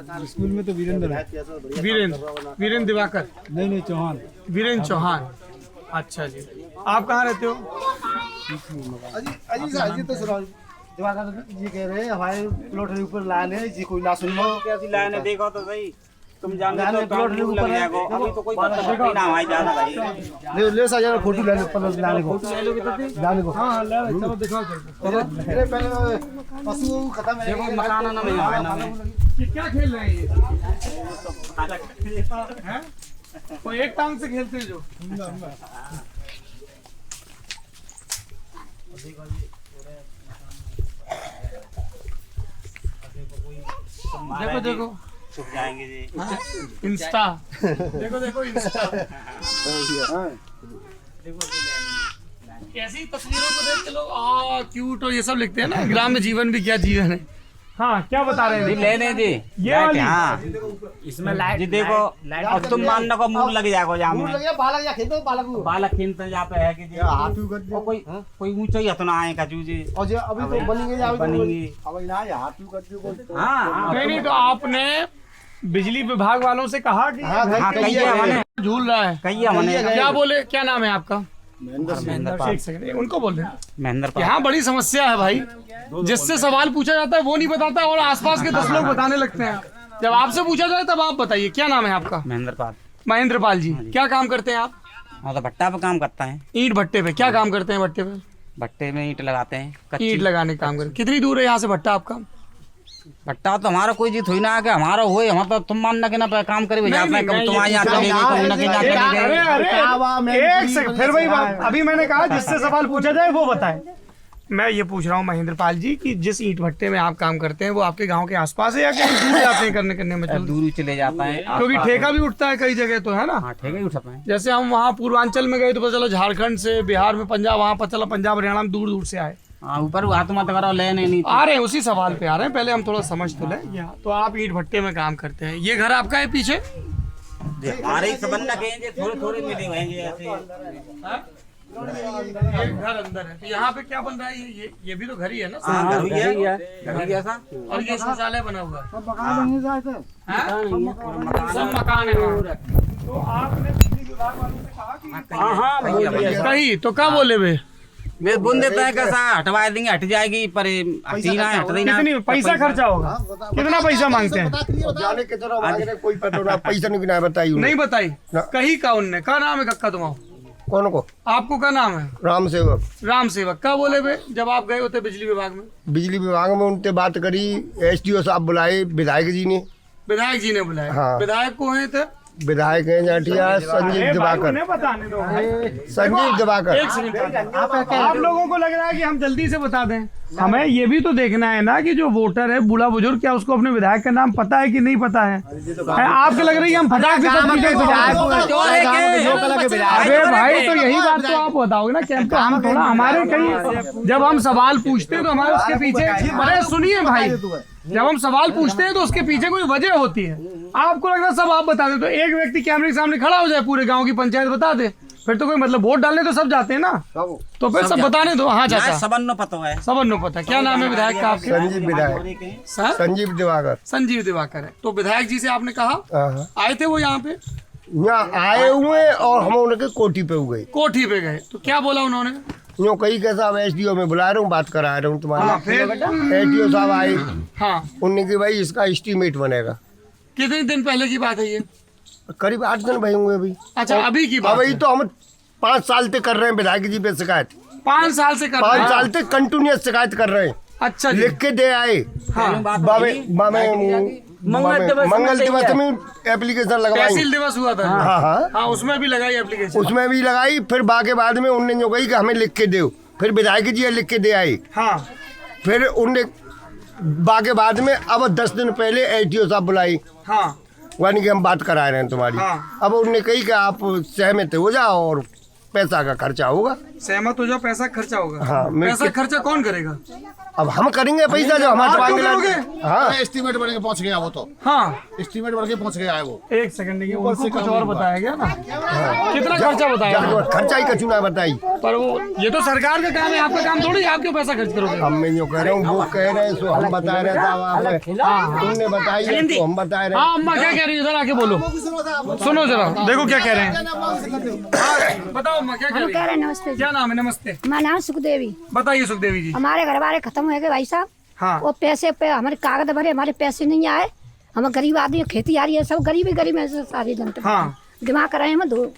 School में तो वीरेंद्र है। वीरेंद्र दिवाकर? नहीं चौहान। वीरेंद्र चौहान, अच्छा जी। आप कहाँ रहते हो? अजी तो सुनो, दिवाकर जी कह रहे हैं हमारे प्लॉट के ऊपर लाइन है जी, कोई ना सुनो। कैसी लाइन है देखो तो सही, तुम जानते हो प्लॉट के ऊपर है, अभी तो कोई पता ना हमारी जाना भाई। ले सा जरा फोटो ले लो, पहले लाने को ले लोगे तो लाने को। हाँ ले चलो दिखाओ चलो। अरे पहले पशु खत्म है, देखो मकान ना में ये क्या खेल रहे हैं ये? हैं? वो एक टांग से खेलते हैं जो। देखो देखो छुप जाएंगे जी। इंस्टा, देखो देखो इंस्टा। ऐसी तस्वीरों को देख के लोग क्यूट और ये सब लिखते हैं ना, ग्राम्य जीवन भी क्या जीवन है। हाँ क्या बता रहे हैं? लेने जी ये वाली? हाँ इसमें लाइट जी देखो, अब तुम मानना को मूड लग जाएगा जहाँ मूड लग गया, बालक या खेलते हो बालक को। बालक खेलते जहाँ पे है कि जी हाथू कर दे, कोई ऊंचा ही हथना आए का जी। और जो अभी तो बनेंगे, अभी बनेंगे। अभी ना हाथू कर दे। हाँ नहीं तो आपने बिजली विभाग वालों से कहा कि हाँ कहिए हमने झूल रहा है, कहिए हमने क्या बोले? क्या नाम है आपका? महेंद्र एक सेकंड उनको बोल रहे हैं। महेंद्र यहाँ बड़ी समस्या है भाई, जिससे सवाल पूछा जाता है वो नहीं बताता और आसपास के 10 लोग बताने लगते हैं। जब आपसे पूछा जाए तब आप बताइए क्या नाम है आपका? महेंद्र पाल। महेंद्र पाल जी, क्या काम करते हैं आप? हाँ तो भट्टा पे काम करता है। ईंट भट्टे पे? क्या काम करते हैं भट्टे पे? भट्टे में ईंट लगाते हैं, कच्ची ईंट लगाने का काम करते हैं। कितनी दूर है यहाँ से भट्टा आपका? भट्टा तो हमारा कोई चीज हुई ना है कि हमारा हुए, हम तो तुम मानना कि ना काम करे नहीं, तुम्हारे यहाँ चले गए, तुम ना के यहाँ चले अरे गए। अरे एक सेकंड, फिर वही बात। अभी मैंने कहा जिससे सवाल पूछा जाए वो बताए। मैं ये पूछ रहा हूँ महेंद्र पाल जी कि जिस ईंट भट्टे में आप काम करते हैं वो आपके गांव के आसपास है या कहीं दूर जाते हैं करने में? दूर चले जाता है क्योंकि ठेका भी उठता है कई जगह तो, है ना? हाँ ठेका ही उठाता है। जैसे हम वहाँ पूर्वांचल में गए तो पता चला झारखंड से, बिहार में पंजाब, वहाँ पता चला पंजाब हरियाणा में दूर दूर से आए। हाँ ऊपर हाथ मत करो, ले नहीं आ रहे हैं उसी सवाल पे आ रहे हैं, पहले हम थोड़ा समझ तो लें। तो आप ईंट भट्टे में काम करते हैं, ये घर आपका है पीछे? हमारे संबंध कहेंगे थोड़े थोड़े मिले होंगे ऐसे। ये घर अंदर है, तो यहाँ पे क्या बन रहा है? ये भी तो घर ही है ना? घर ही है, घर ही है ऐसा। और ये शौचालय बना हुआ है, सब मकान नहीं जाते, सब मकान है। तो आपने बिजली विभाग वालों से कहा कि कही तो क्या बोले वे? वे बुन देता है कैसा हटवा देंगे, हट जाएगी पर हटी ना हट देना। कितनी पैसा खर्चा होगा? कितना पैसा मांगते हैं? जाने के जरा आगे कोई पता पैसा नहीं बिना बताई नहीं बताई कही का उनने? क्या नाम है कक्का तुम्हारा? कौन को? आपको क्या नाम है? राम सेवक। राम सेवक। क्या बोले वे जब आप गए होते बिजली विभाग में? बिजली विभाग में उनसे बात करी, SDO साहब बुलाए, विधायक जी ने। विधायक जी ने बुलाया? हाँ। विधायक को है थे? विधायक है जाटिया संजीव दिवाकर। बताने दो संजीव दिवाकर। एक सेकंड, आप लोगों को लग रहा है कि हम जल्दी से बता दें, हमें ये भी तो देखना है ना कि जो वोटर है बूढ़ा बुजुर्ग, क्या उसको अपने विधायक का नाम पता है कि नहीं पता है? आपको लग रही है कि हम फटाक से अरे भाई तो यही बात तो आप बताओगे ना कैंप। हम थोड़ा हमारे कहीं जब हम सवाल पूछते हैं तो हमारे उसके पीछे, अरे सुनिए भाई, जब हम सवाल पूछते हैं तो उसके पीछे कोई वजह होती है। आपको लग रहा है सब आप बता दें, तो एक व्यक्ति कैमरे के सामने खड़ा हो जाए, पूरे गांव की पंचायत बता दे, फिर तो कोई मतलब वोट डालने तो सब जाते हैं ना, तो फिर सब बताने दो। हाँ चाचा, सबन्नो पता है, सबन्नो पता। क्या नाम है विधायक का आपके? संजीव विधायक, सर संजीव दिवाकर। संजीव दिवाकर है। तो विधायक जी से आपने कहा, आए थे वो यहाँ पे? यहाँ आए हुए और हम उनके कोठी पे हुए, कोठी पे गए तो क्या बोला उन्होंने? यूँ कही कैसा SDO में बुला रहा हूँ, बात करा रहा हूँ तुम्हारा। फिर SDO साहब आए, हाँ, उन्होंने की भाई इसका एस्टीमेट बनेगा। कितने दिन पहले की बात है ये? करीब 8 दिन भाई होंगे अभी। अच्छा अभी की बात? अभी तो हम 5 साल से कर रहे हैं विधायक जी पे शिकायत। 5 साल से कर 5 साल से कंटिन्यूस शिकायत कर रहे हैं। अच्छा जी। लिख के दे आए। हाँ। मंगल दिवस में एप्लीकेशन लगवाई। तहसील दिवस हुआ था। हाँ हाँ हाँ उसमें भी लगाई एप्लीकेशन। उसमें भी लगाई। फिर बाकी बाद में उनने जो कही कि हमें लिख के दो, फिर विधायक जी लिख के दे आए। हाँ फिर उनने बाकी बाद में अब 10 दिन पहले SDO साहब बुलाई। हाँ यानी कि हम बात करा रहे हैं तुम्हारी। हाँ। अब उनने कही कि आप सहमत हो जाओ और पैसा का खर्चा होगा। सहमत हो जाओ, पैसा खर्चा होगा। हाँ, पैसा खर्चा कौन करेगा? अब हम करेंगे पैसा जो हमारे आप मांगे करोगे? हाँ एस्टीमेट बन के पहुंच गया वो तो, हाँ एस्टीमेट बन के पहुंच गया है वो। एक सेकंड देखिए, उनको कुछ और बताया गया ना, कितना खर्चा बताया गया? खर्चा ही कचू ना बताई। पर वो ये तो सरकार का काम है, आपका काम थोड़ी, आप क्यों पैसा खर्च करोगे? हम मैं जो कह रहा हूँ वो कह रहे हैं, सो हम बता रहे थे, तुमने बताई है तो हम बता रहे हैं। हाँ अम्मा क्या कह रही है, इधर आके बोलो, सुनो जरा, देखो क्या कह रहे हैं। बताओ अम्मा क्या कह रही है? नमस्ते, क्या नाम है? नमस्ते, मेरा नाम सुखदेवी। बताइए सुखदेवी जी। हमारे घर वाले खत्म हो गए भाई साहब। हाँ वो पैसे पे हमारे कागज भरे, हमारे पैसे नहीं आए। हम गरीब आदमी, खेती आ रही है, सब गरीब ही गरीब है, सारी जनता। हाँ दिमाग कराए हम दो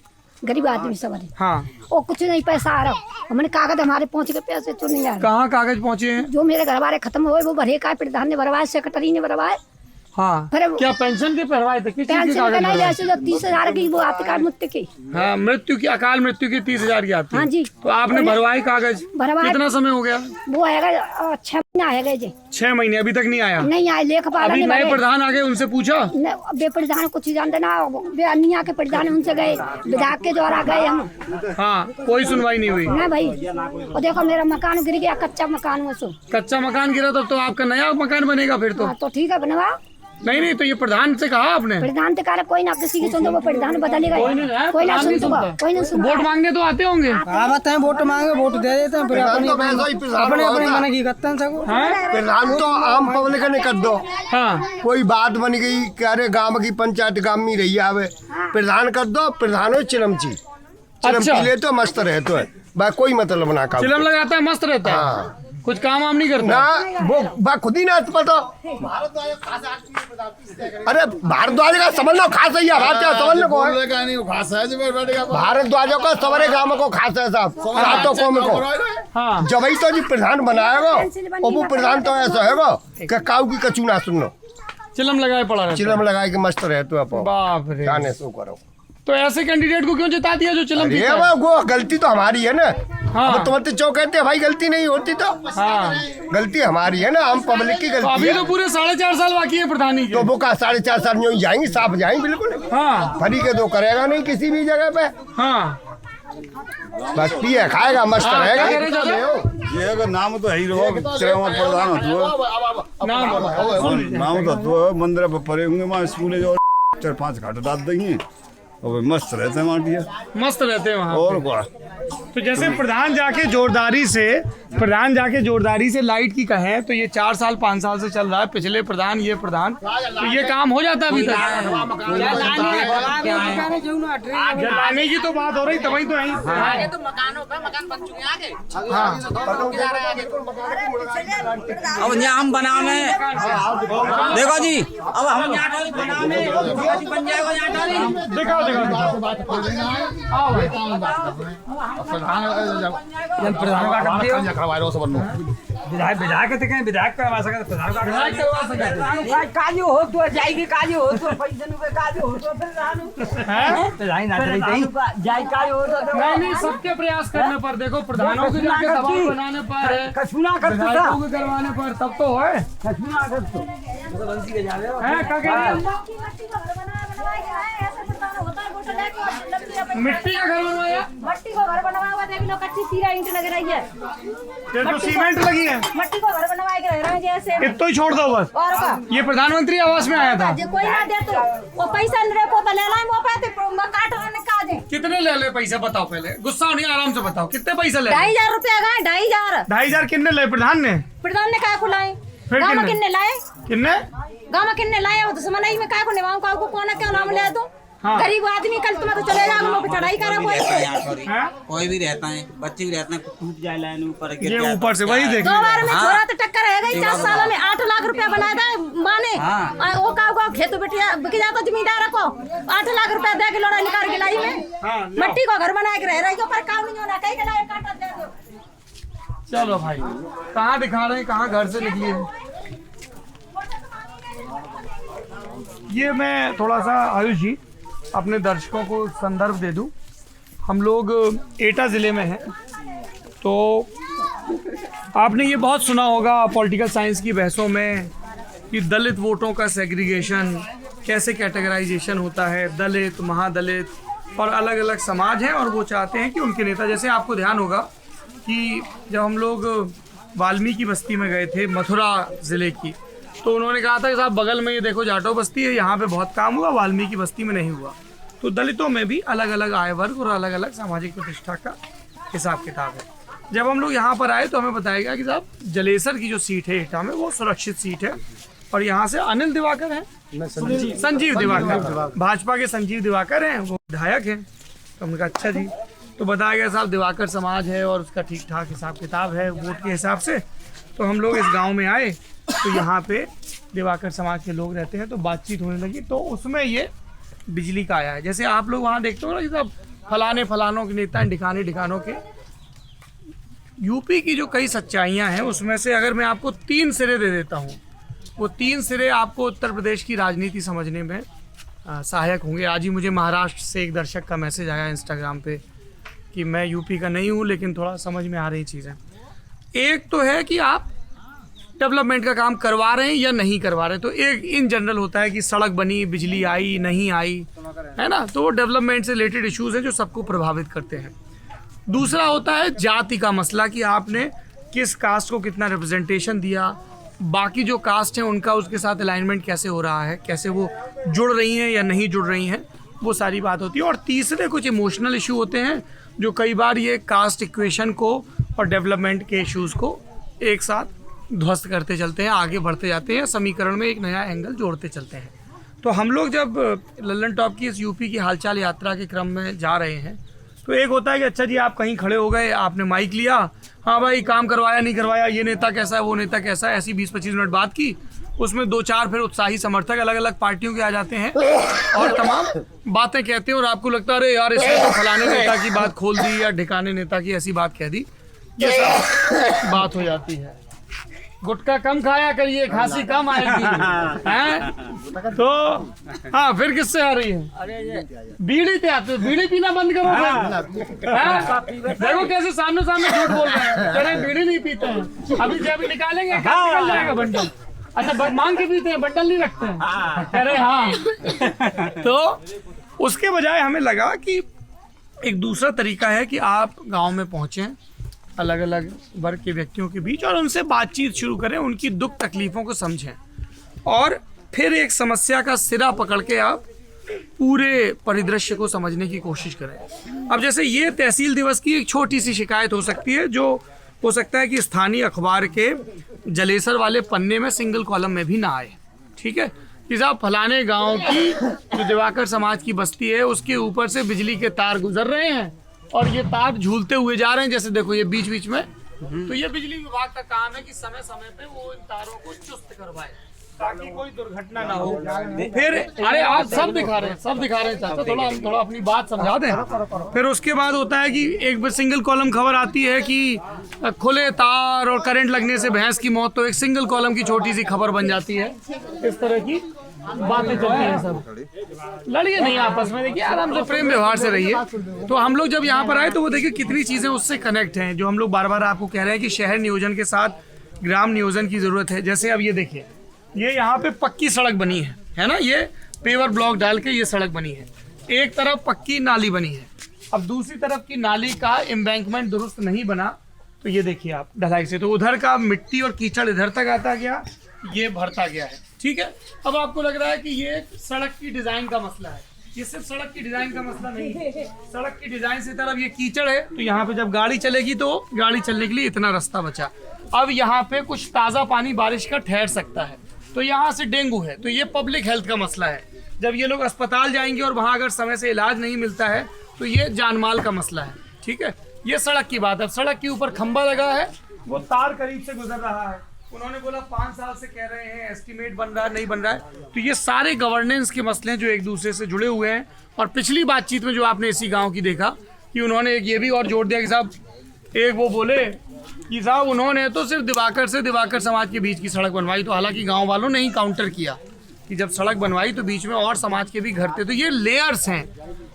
गरीब आदमी सब। हाँ, वो कुछ नहीं पैसा आ रहा, हमने कागज हमारे पहुंच गए, पैसे तो नहीं आ रहे। कहाँ कागज पहुँचे हैं? जो मेरे घर वाले खत्म हुए वो भरे का प्रधान ने भरवाए, सेक्रेटरी ने भरवाए। हाँ, फिर क्या पेंशन के भरवाए थे? किस चीज के पेंशन कागज का नहीं, भरवाए? ऐसे जो 30,000 की वो आती कार्ड मुत्ते की। हाँ, मृत्यु की, अकाल मृत्यु की 30,000 की आती है। हाँ जी। तो आपने भरवाए कागज? भरवाए। कितना समय हो गया? वो आएगा 6 महीना आएगा जी। 6 महीने, अभी तक नहीं आया? नहीं आए, लेखपाल अभी ने नए भरे। प्रधान आ गए, उनसे पूछा? बे प्रधान कुछ जानते ना, बे अन्निया के प्रधान उनसे गए, विधायक के द्वारा गए हम। हाँ, कोई सुनवाई नहीं हुई? ना भाई, और देखो मेरा मकान गिर गया, कच्चा मकान हुआ सो। कच्चा मकान गिरा तब तो आपका नया मकान बनेगा फिर तो। हाँ, तो ठीक है बनवा। नहीं, तो ये प्रधान से कहा आपने? प्रधान तो कह रहा कोई ना किसी की सुन, वो प्रधान बदलेगा, कोई नहीं है, कोई ना प्रधान नहीं सुन, सुनता। कोई ना सुन। वोट मांगने तो आते होंगे? आते हैं वोट मांगे, वोट दे देते हैं, फिर अपने अपने मन की करते हैं सब। प्रधान तो आम पब्लिक ने कर दो। हाँ, कोई बात बन गई, कह रहे गांव की पंचायत गांव में रही आवे, प्रधान कर दो, प्रधान हो चिलमची अच्छा। ले तो मस्त रहते है, बा कोई मतलब ना काम। चिलम लगाता है, मस्त रहता है। हाँ। कुछ काम वाम नहीं करता? ना वो बा खुद ही ना पता। अरे भारद्वाज का समझ लो खास है, समझ लो को है भारद्वाजों का सवरे गांव को खास है साहब, सातों कौम को। हाँ, जब ही तो जी प्रधान बनाएगा, और वो प्रधान तो ऐसा है कि काऊ की कचू ना सुन लो, चिलम लगाए पड़ा रहता है। चिलम लगाए के मस्त रहे तो आप बाप रे, गाने सो करो। तो ऐसे कैंडिडेट को क्यों जिता दिया जो चिलम अरे जीता है? वो गलती तो हमारी है ना। हाँ। अब तुम तो कहते हैं भाई गलती नहीं होती, तो हाँ, गलती हमारी है ना, हम पब्लिक की तो गलती अभी है। तो पूरे 4.5 साल बाकी है प्रधानी के। तो वो का 4.5 साल में जाएंगे, साफ जाएंगे बिल्कुल। हाँ फरी के तो करेगा नहीं किसी भी जगह पे, हाँ, बस पिए खाएगा मस्त हाँ, क्या कह रहे रहेगा। चाचा? ये अगर नाम तो है ही रहो, श्रम प्रधान होतो नाम बोलो। नाम तो मंदिर पर परे होंगे, वहाँ स्कूल जो 4-5 घाट डाल देंगे और मस्त रहते हैं वहाँ, मस्त रहते हैं वहाँ। और क्या। तो जैसे प्रधान जाके जोरदारी से लाइट की कहें तो ये 4 साल 5 साल से चल रहा है, पिछले प्रधान ये प्रधान, तो ये काम हो जाता है अभी तक? जलाने की तो बात हो रही, तभी तो यहीं मकान बन चुके हैं आगे। अब यहाँ हम बनावे, देखो जी, अब हम यहाँ बनावे बन जाएगा यहाँ। दिखाओ विधायक विधायक करवा सकते, प्रधान करवा सकते। काजू हो तो जाएगी, काजू हो तो पैसे नु काजू हो तो जाए काजू हो तो नहीं, सबके प्रयास करने पर, देखो प्रधानों के जाके दबाव बनाने पर, कछुना कर विधायकों के करवाने पर तब तो है। कछुना कर तो बंसी के जावे हैं, क्या कह रहे हैं? मिट्टी का घर बनवाया? मट्टी को घर बनवाया हुआ, देख लो कच्ची 13 ईंट लग रही है। ये तो सीमेंट लगी है। मट्टी को घर बनवा के रह रहे हैं जैसे। इतना ही छोड़ दो बस। और का ये प्रधानमंत्री आवास में आया था। जे कोई ना दे तो वो पैसा नहीं को ले लाए, वो पे काट ने का दे। कितने ले ले पैसा बताओ, पहले गुस्सा नहीं, आराम से बताओ कितने पैसा ले? 2,500 रुपया गए, 2,500। 2,500 कितने ले प्रधान ने? प्रधान ने काय को लाए, फिर गांव में कितने? किन्ने लाए, कितने? गांव में किन्ने लाए, वो तो समझ में काय को नेवाओं का को कौन क्या नाम ले दो। हाँ। गरीब आदमी कल तुम तो चले जाओ, वो पे चढ़ाई करा कोई। हैं? कोई भी रहता है, बच्चे भी रहते हैं, टूट जाए लाइन ऊपर गिर ये जाए ऊपर से वही देख 2 बार में हाँ। छोरा तो टक्कर है गई, 4 सालों में 8 लाख रुपया बनाया था माने। हाँ। वो का खेत बिटिया बिक जाता जमींदार को, 8 लाख रुपया दे के लोड़ा निकाल के लाई में। हाँ, मट्टी को घर बना के रह रही, पर काम नहीं होना, कहीं के लाए काटा दे दो। चलो भाई, कहाँ दिखा रहे हैं, कहाँ घर से निकली है? ये मैं थोड़ा सा आयुष जी अपने दर्शकों को संदर्भ दे दूं। हम लोग एटा ज़िले में हैं, तो आपने ये बहुत सुना होगा पॉलिटिकल साइंस की बहसों में कि दलित वोटों का सेग्रीगेशन, कैसे कैटेगराइजेशन होता है, दलित, महादलित, और अलग अलग समाज हैं और वो चाहते हैं कि उनके नेता, जैसे आपको ध्यान होगा कि जब हम लोग वाल्मीकि बस्ती में गए थे मथुरा ज़िले की, तो उन्होंने कहा था कि साहब बगल में ये देखो जाटो बस्ती है, यहाँ पे बहुत काम हुआ, वाल्मीकि बस्ती में नहीं हुआ। तो दलितों में भी अलग अलग आय वर्ग और अलग अलग सामाजिक प्रतिष्ठा का हिसाब किताब है। जब हम लोग यहाँ पर आए तो हमें बताया गया कि साहब जलेसर की जो सीट है एटा में वो सुरक्षित सीट है और यहाँ से अनिल दिवाकर हैं, संजीव दिवाकर, भाजपा के संजीव दिवाकर हैं, वो विधायक हैं। तो हमने कहा अच्छा जी। तो बताया गया साहब दिवाकर समाज है और उसका ठीक ठाक हिसाब किताब है वोट के हिसाब से। तो हम लोग इस गांव में आए तो यहाँ पे दिवाकर समाज के लोग रहते हैं, तो बातचीत होने लगी। तो उसमें ये बिजली का आया है। जैसे आप लोग वहाँ देखते हो ना कि सब फलानों के नेता ढिकानों के, यूपी की जो कई सच्चाइयाँ हैं उसमें से अगर मैं आपको 3 सिरे दे देता हूँ, वो 3 सिरे आपको उत्तर प्रदेश की राजनीति समझने में सहायक होंगे। आज ही मुझे महाराष्ट्र से एक दर्शक का मैसेज आया इंस्टाग्राम पे कि मैं यूपी का नहीं हूँ लेकिन थोड़ा समझ में आ रही चीज़ें। एक तो है कि आप डेवलपमेंट का काम करवा रहे हैं या नहीं करवा रहे हैं। तो एक इन जनरल होता है कि सड़क बनी, बिजली आई नहीं आई, है ना, तो वो डेवलपमेंट से रिलेटेड इश्यूज़ हैं जो सबको प्रभावित करते हैं। दूसरा होता है जाति का मसला कि आपने किस कास्ट को कितना रिप्रेजेंटेशन दिया, बाकी जो कास्ट हैं उनका उसके साथ अलाइनमेंट कैसे हो रहा है, कैसे वो जुड़ रही हैं या नहीं जुड़ रही हैं, वो सारी बात होती है। और तीसरे कुछ इमोशनल इशू होते हैं जो कई बार ये कास्ट इक्वेशन को और डेवलपमेंट के इश्यूज़ को एक साथ ध्वस्त करते चलते हैं, आगे बढ़ते जाते हैं, समीकरण में एक नया एंगल जोड़ते चलते हैं। तो हम लोग जब लल्लन टॉप की इस यूपी की हालचाल यात्रा के क्रम में जा रहे हैं तो एक होता है कि अच्छा जी आप कहीं खड़े हो गए, आपने माइक लिया, हाँ भाई काम करवाया नहीं करवाया, ये नेता कैसा है वो नेता कैसा है, ऐसी 20-25 मिनट बात की। उसमें 2-4 फिर उत्साही समर्थक अलग अलग पार्टियों के आ जाते हैं और तमाम बातें कहते हैं और आपको लगता है अरे यार इसने तो फलाने नेता की बात खोल दी या ढिकाने नेता की ऐसी बात कह दी, ये सब बात हो जाती है। गुटखा कम खाया करिए, खांसी कम आएगी, हैं? तो हाँ फिर किससे आ रही है? बीड़ी पे आते, बीड़ी पीना बंद करो फिर। देखो कैसे सामने झूठ बोल रहे हैं, कह रहे बीड़ी नहीं पीते हैं, अभी जब निकालेंगे निकल जाएगा बंडल। अच्छा मांग के पीते हैं, बंडल नहीं रखते हैं, कह रहे हाँ। तो उसके बजाय हमें लगा कि एक दूसरा तरीका है कि आप गाँव में पहुँचें अलग अलग वर्ग के व्यक्तियों के बीच और उनसे बातचीत शुरू करें, उनकी दुख तकलीफ़ों को समझें और फिर एक समस्या का सिरा पकड़ के आप पूरे परिदृश्य को समझने की कोशिश करें। अब जैसे ये तहसील दिवस की एक छोटी सी शिकायत हो सकती है, जो हो सकता है कि स्थानीय अखबार के जलेसर वाले पन्ने में सिंगल कॉलम में भी ना आए, ठीक है, कि साहब फलाने गाँव की जो दिवाकर समाज की बस्ती है उसके ऊपर से बिजली के तार गुजर रहे हैं और ये तार झूलते हुए जा रहे हैं, जैसे देखो ये बीच में। तो ये बिजली विभाग का काम है कि समय समय पे वो इन तारों को चुस्त करवाए ताकि कोई दुर्घटना ना हो। फिर अरे आप सब दिखा रहे हैं चाचा, थोड़ा अपनी बात समझा दें। फिर उसके बाद होता है कि एक सिंगल कॉलम खबर आती है कि खुले तार और करंट लगने से भैंस की मौत, तो एक सिंगल कॉलम की छोटी सी खबर बन जाती है। इस तरह की बातें चलती हैं। सब लड़िए नहीं आपस में, देखिए आराम से प्रेम व्यवहार से रहिए। तो हम लोग जब यहाँ पर आए तो वो देखिए कितनी चीज़ें उससे कनेक्ट हैं जो हम लोग बार बार आपको कह रहे हैं कि शहर नियोजन के साथ ग्राम नियोजन की ज़रूरत है। जैसे अब ये देखिए, ये यहाँ पे पक्की सड़क बनी है ना, ये पेवर ब्लॉक डाल के ये सड़क बनी है, एक तरफ पक्की नाली बनी है, अब दूसरी तरफ की नाली का एम्बैंकमेंट दुरुस्त नहीं बना, तो ये देखिए आप ढलाई से, तो उधर का मिट्टी और कीचड़ इधर तक आता गया, ये भरता गया है, ठीक है। अब आपको लग रहा है कि ये सड़क की डिजाइन का मसला है, ये सिर्फ सड़क की डिजाइन का मसला नहीं है। सड़क की डिजाइन से तरफ ये कीचड़ है, तो यहाँ पे जब गाड़ी चलेगी तो गाड़ी चलने के लिए इतना रास्ता बचा। अब यहाँ पे कुछ ताज़ा पानी बारिश का ठहर सकता है, तो यहाँ से डेंगू है, तो ये पब्लिक हेल्थ का मसला है। जब ये लोग अस्पताल जाएंगे और वहाँ अगर समय से इलाज नहीं मिलता है तो ये जानमाल का मसला है, ठीक है। ये सड़क की बात है। सड़क के ऊपर खंबा लगा है, वो तार करीब से गुजर रहा है, उन्होंने बोला 5 साल से कह रहे हैं, एस्टीमेट बन रहा है, नहीं बन रहा है। तो ये सारे गवर्नेंस के मसले जो एक दूसरे से जुड़े हुए हैं। और पिछली बातचीत में जो आपने इसी गांव की देखा कि उन्होंने एक ये भी और जोड़ दिया कि साहब, एक वो बोले कि साहब उन्होंने तो सिर्फ दिवाकर से दिवाकर समाज के बीच की सड़क बनवाई, तो हालांकि गाँव वालों ने ही काउंटर किया कि जब सड़क बनवाई तो बीच में और समाज के भी घर थे। तो ये लेयर्स हैं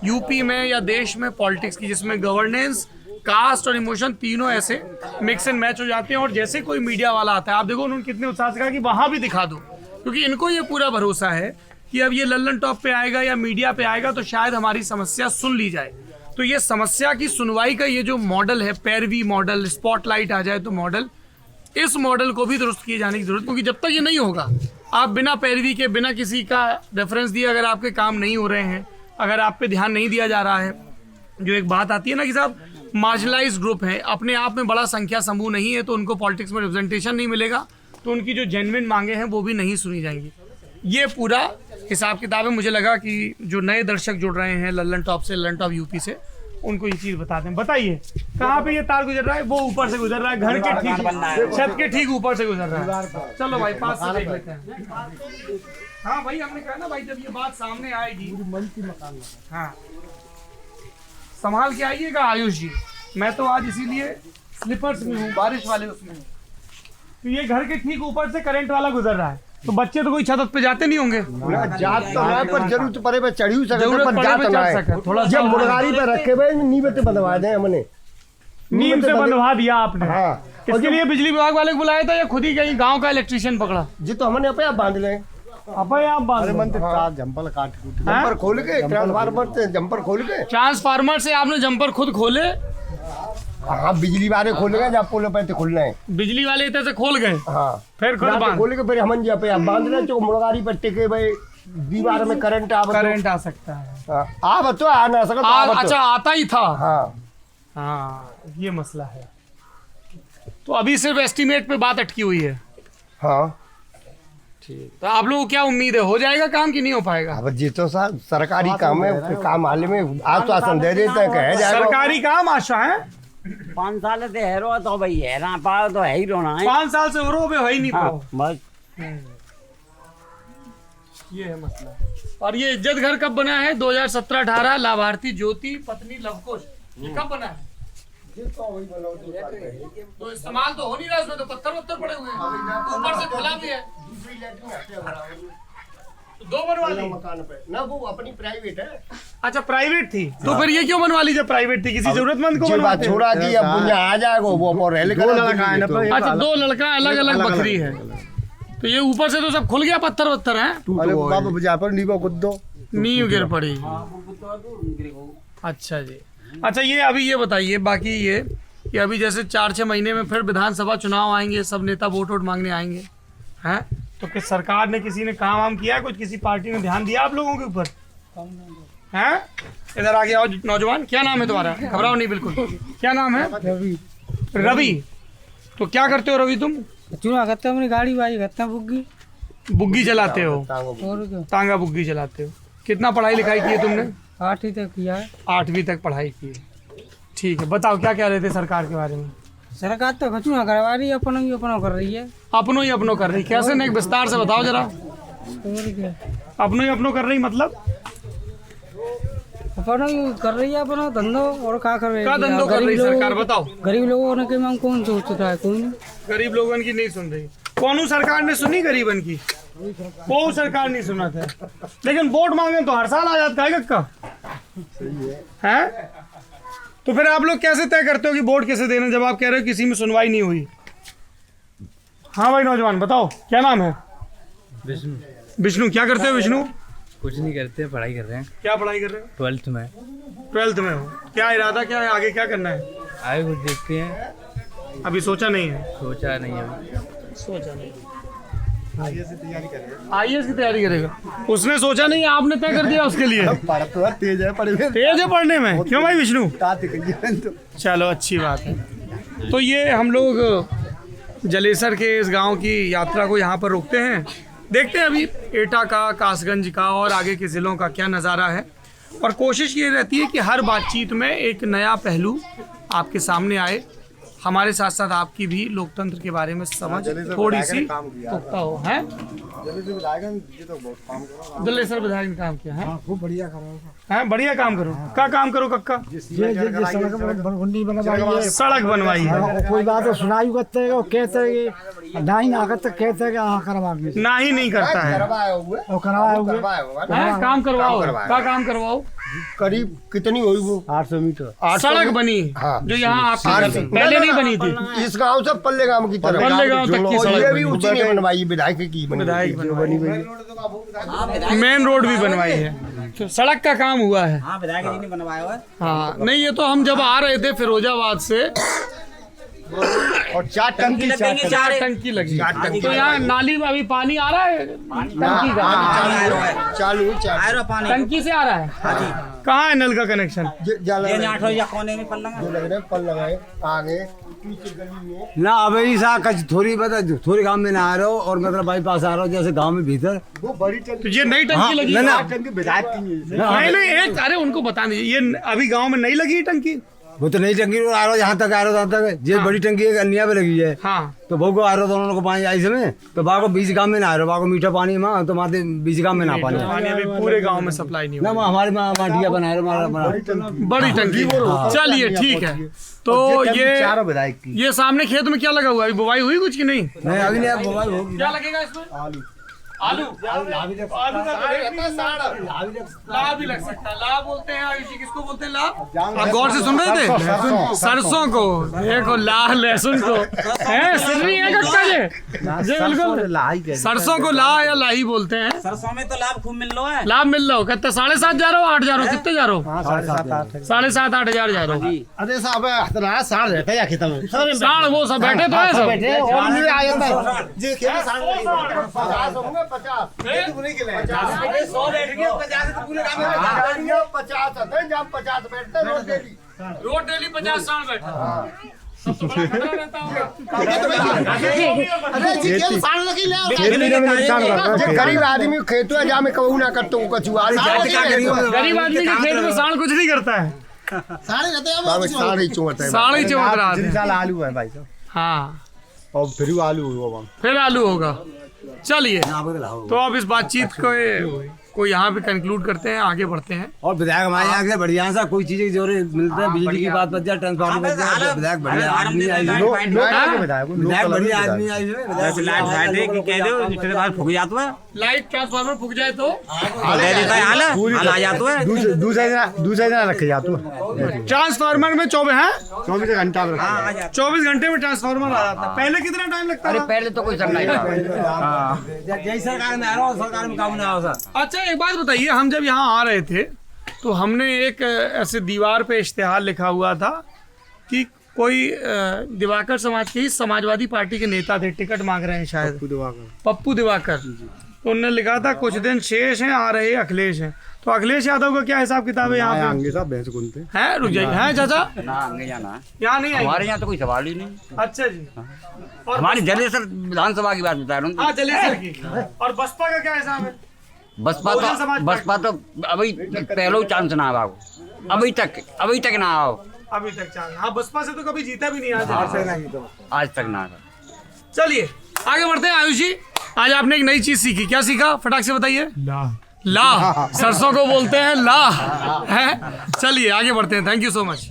यूपी में या देश में पॉलिटिक्स की, जिसमें गवर्नेंस, कास्ट और इमोशन तीनों ऐसे मिक्स एंड मैच हो जाते हैं। और जैसे कोई मीडिया वाला आता है, आप देखो उन्होंने कितने उत्साह से कहा कि वहाँ भी दिखा दो, क्योंकि इनको ये पूरा भरोसा है कि अब ये लल्लन टॉप पे आएगा या मीडिया पे आएगा तो शायद हमारी समस्या सुन ली जाए। तो ये समस्या की सुनवाई का ये जो मॉडल है, पैरवी मॉडल, स्पॉटलाइट आ जाए तो मॉडल, इस मॉडल को भी दुरुस्त किए जाने की जरूरत, क्योंकि जब तक ये नहीं होगा, आप बिना पैरवी के, बिना किसी का रेफरेंस दिए अगर आपके काम नहीं हो रहे हैं, अगर आप पे ध्यान नहीं दिया जा रहा है, जो एक बात आती है ना कि साहब मार्जिनलाइज ग्रुप है, अपने आप में बड़ा संख्या समूह नहीं है, तो उनको पॉलिटिक्स में रिप्रेजेंटेशन नहीं मिलेगा, तो उनकी जो जेन्युइन मांगे हैं वो भी नहीं सुनी जाएंगी। ये पूरा हिसाब किताब है। मुझे लगा कि जो नए दर्शक जुड़ रहे हैं लल्लन टॉप से, लल्लन टॉप यूपी से, उनको ये चीज बता दें। बताइए कहाँ पे ये तार गुजर रहा है? वो ऊपर से गुजर रहा है, घर के ठीक, छत के ठीक ऊपर से गुजर रहा है। चलो भाई पास से देख लेते हैं। हाँ भाई, हमने कहा ना भाई, जब ये बात सामने आएगी, हाँ संभाल के आइएगा आयुष जी। मैं तो आज इसीलिए स्लीपर्स में हूँ, बारिश वाले उसमें हूँ। तो ये घर के ठीक ऊपर से करंट वाला गुजर रहा है, तो बच्चे तो कोई छत पे जाते नहीं होंगे। जात तो ना, पर जरूरत पड़े पे चढ़ी सकते, पर जात चढ़ ना है। सके थोड़ा जब मुर्गारी पे रखे हुए नींव पे बंधवा दें हमने, नीम से बंधवा दिया आपने। हाँ, इसके लिए बिजली विभाग वाले को बुलाया था या खुद ही कहीं गांव का इलेक्ट्रिशियन पकड़ा? जी तो हमने अपने आप बांध लें, अपने आप बांध लो। जंपर काट जंपर खोल के, ट्रांसफार्मर से जंपर खोल के, ट्रांसफार्मर से आपने जंपर खुद खोले? हाँ बिजली वाले खोलेगा, जब पोलो पे खुलना है, बिजली वाले इधर से खोल गए, हाँ फिर खुद बांध खोल के फिर हम पे बांध लें, जो मुर्गारी पे टिके भाई दीवार में करंट आ सकता है। आप तो आ ना सकता। अच्छा आता ही था। हाँ हाँ ये मसला है। तो अभी सिर्फ एस्टीमेट पे बात अटकी हुई है। हाँ ठीक, तो आप लोगों को क्या उम्मीद है, हो जाएगा काम कि नहीं हो पाएगा? अब जी तो साहब सरकारी काम है, काम हाल में आश्वासन दे देते हैं, कहे जाएगा सरकारी काम आशा है। 5 साल से हैरो तो भाई है ना, पाओ तो है ही रोना है। 5 साल से हो ही नहीं पाओ। बस ये है मसला। और ये इज्जत घर कब बना है? 2017-18, लाभार्थी ज्योति पत्नी लवकुश, ये कब बना है? तो इस्तेमाल तो हो नहीं रहा, उसमें तो पत्थर पड़े हुए हैं, ऊपर से खुला भी है। तो 2 बनवा ली मकान पे ना, वो अपनी प्राइवेट है। अच्छा प्राइवेट थी, तो फिर ये क्यों बनवा ली जब प्राइवेट थी? किसी जरूरतमंद को बनवाते हैं। छोड़ा जी, अब आ जाएगा वो रेल का लड़का। अच्छा 2 लड़का अलग अलग बकरी है, तो ये ऊपर से तो सब खुल गया, पत्थर वत्थर है, नींव गिर पड़ी। अच्छा जी। अच्छा ये अभी ये बताइए, बाकी ये कि अभी जैसे 4-6 महीने में फिर विधानसभा चुनाव आएंगे, सब नेता वोट मांगने आएंगे, हैं? तो किस सरकार ने, किसी ने काम वाम किया, कुछ किसी पार्टी ने ध्यान दिया आप लोगों के ऊपर? हैं? इधर आगे आओ नौजवान, क्या नाम है तुम्हारा? घबराओ नहीं बिल्कुल। क्या नाम है? रवि। तो क्या करते हो रवि तुम? चुना करते हो, अपनी गाड़ी वाड़ी करते हैं, बुग्गी चलाते हो? और क्या, तांगा बुग्गी चलाते हो। कितना पढ़ाई लिखाई की है तुमने? 8वीं तक किया है। 8वीं तक पढ़ाई की है। ठीक है, बताओ क्या कह रहे थे सरकार के बारे में? सरकार तो कचूना करवा रही है, अपनों ही अपनों कर रही है। अपनों ही अपनों कर रही, कैसे? नहीं विस्तार से बताओ जरा। और क्या, अपनों ही अपनों कर रही मतलब? अपनों ही कर रही है, अपना धंधो। और क्या कर रही है? क्या धंधो कर रही सरकार, बताओ। गरीब लोगों ने की मांग कौन सोचता है? कोई नहीं, गरीब लोगों की नहीं सुन रही। कौन सरकार ने सुनी गरीबन की? वो सरकार नहीं सुना था, लेकिन वोट मांगे तो हर साल आ जाता है का है। तो फिर आप लोग कैसे तय करते हो कि वोट कैसे देना, जब आप कह रहे हो किसी में सुनवाई नहीं हुई? हाँ भाई नौजवान बताओ, क्या नाम है? विष्णु। विष्णु, क्या करते हो विष्णु? कुछ नहीं करते, पढ़ाई कर रहे हैं। क्या पढ़ाई कर रहे हो? 12th में। 12th में हो। क्या इरादा क्या है, आगे क्या करना है? आगे कुछ देखते हैं, अभी सोचा नहीं है? सोचा नहीं है। सोचा नहीं। IAS की तैयारी करेगा। उसने सोचा नहीं, आपने तय कर दिया उसके लिए। तेज है पढ़ने में। क्यों भाई विष्णु? चलो अच्छी बात है। तो ये हम लोग जलेसर के इस गांव की यात्रा को यहाँ पर रोकते हैं, देखते हैं अभी एटा का, कासगंज का और आगे के ज़िलों का क्या नज़ारा है। और कोशिश ये रहती है कि हर बातचीत में एक नया पहलू आपके सामने आए, हमारे साथ साथ आपकी भी लोकतंत्र के बारे में समझ थोड़ी सी पुख्ता हो। हैं? जलेसर विधायक ने काम किया है, खूब बढ़िया करो हैं? बढ़िया काम करो। क्या काम करो कक्का? सड़क बनवाई है। कोई बात तो सुनाई करते हैं, कहते हैं नहीं ना करते, कहते हैं करवा ना ही नहीं करता है। करवाए हुए काम करवाओ। क्या काम करवाओ? करीब कितनी हुई वो? 800 मीटर। 800 सड़क बनी हाँ। जो यहाँ आपके घर से पहले नहीं बनी थी। इस गांव से पल्ले गांव की तरफ। पल्ले गांव तक की और सड़क ये भी बनी। उसी ने बनवाई, विधायक की बनी। मेन रोड भी बनवाई है, तो सड़क का काम हुआ है। हाँ विधायक जी ने बनवाया हुआ है। हाँ नहीं, ये तो हम जब आ रहे थे फिरोजाबाद से, और 4 टंकी लगेंगे 4 टंकी लगी। 4 टंकी। तो यहाँ नाली में अभी पानी आ रहा है, टंकी का चालू आयरो पानी टंकी से आ रहा है। कहाँ है नल का कनेक्शन? ये 8 या कोने में पल लगा। लग रहे पल लगाए आगे पीछे गली में ना अभी सा कच थोड़ी बता थोड़ी गांव में ना आ रहे हो और मतलब बाईपास आ रहे हो जैसे गांव में भीतर। वो बड़ी टंकी। तो ये नई टंकी लगी ना, है? ना। टंकी विधायक की नहीं नहीं, एक अरे उनको बता दीजिए, ये अभी गांव में नहीं लगी है टंकी? वो तो नई टंकी आ रहा यहाँ तक आ रहा यहाँ तक ये बड़ी टंकी एक अन्या पे लगी है। हाँ तो बहु को आ रहा दोनों को पानी आई समय तो बाग को बीच गांव में ना आ रहा, बाग को मीठा पानी माँ तो माते बीच गांव में ना पानी पानी अभी पूरे गांव में सप्लाई नहीं ना हुआ। हमारे माटिया बना रहे बड़ी टंकी। चलिए ठीक है। तो ये विधायक की। ये सामने खेत में क्या लगा हुआ है? अभी बुवाई हुई कुछ की नहीं? नहीं अभी नहीं, अब मोबाइल होगी। क्या लगेगा इसमें? आलू आलू का ला भी लग सकता है। ला बोलते हैं आयुषी, किसको बोलते हैं ला? आप गौर से सुन रहे थे? सरसों को, देखो ला लहसुन को है, सुन रही है कक्का जी बिल्कुल। सरसों को ला या लाही बोलते हैं। सरसों में तो लाभ खूब मिल रहा है। लाभ मिल रहा हो? कहते 7.5 जा रहा हो, 8 जा रहा हो, कितने जा रहा हो? 7.5 8 हजार जा रहा हो। अरे साहब इतना साढ़ रहता है खेत में। साढ़ वो सब बैठे तो है सब। और मुझे आ जाता है जी खेत साढ़ 50 होंगे 50 पूरे के लिए 100 बैठ गए 50 तो पूरे काम में 50 आते हैं जब 50 बैठते हैं रोज डेली 50 साढ़ बैठे। सब तो बड़ा खतरा रहता होगा। अरे जी खेत साढ़ लगी ले गरीब आदमी खेत में जा में कहूं ना करतो कचुआ गरीब आदमी के खेत में साढ़ कुछ नहीं करता है। साढ़े रहते हैं साढ़े ही चुमत है साढ़ ही चमक रहा है। साल आलू है भाई साहब हाँ और फिर आलू हुआ फिर आलू होगा। चलिए तो अब इस बातचीत को यहाँ पे कंक्लूड करते हैं, आगे बढ़ते हैं। और विधायक हमारे यहाँ से बढ़िया सा कोई चीज की जरूरत मिलता है, बिजली की बात बच जाए, ट्रांसफार्मर बच जाए, विधायक बढ़िया आदमी आई विधायक बढ़िया आदमी आई फूक जाता है, लाइट ट्रांसफार्मर फूक जाए तो दे देता है हाल आ जाता है। दूसरा दिन रखे जाते हैं ट्रांसफार्मर में 24 घंटा में 24 घंटे में ट्रांसफार्मर आ जाता है। पहले कितना टाइम लगता था? पहले तो कोई सब नहीं था। जय सरकार में आ रहा हूँ, सरकार में काम नहीं आ रहा। अच्छा एक बात बताइए, हम जब यहाँ आ रहे थे तो हमने एक ऐसे दीवार पे इश्तेहार लिखा हुआ था कि कोई दिवाकर समाज के ही समाजवादी पार्टी के नेता थे, टिकट मांग रहे हैं शायद, पप्पू दिवाकर। तो उन्होंने लिखा था कुछ दिन शेष हैं, आ रहे अखिलेश हैं। तो अखिलेश यादव का क्या हिसाब किताब है यहाँ पे? है रुक जाइए, है चाचा ना आगे जाना है, यहाँ नहीं हमारे यहाँ तो कोई सवाल ही नहीं। अच्छा जी। और हमारी जलेसर विधानसभा की बात बता रहा हूँ। हाँ जलेसर की। और बसपा का क्या हिसाब है? बसपा तो अभी पहले चांस ना आओ, अभी तक ना आओ, अभी तक चांस। हाँ बसपा से तो कभी जीता भी नहीं आज तक ना। चलिए आगे बढ़ते हैं। आयुषी, आज आपने एक नई चीज सीखी, क्या सीखा फटाक से बताइए? ला सरसों को बोलते हैं ला है। चलिए आगे बढ़ते हैं। Thank you so much.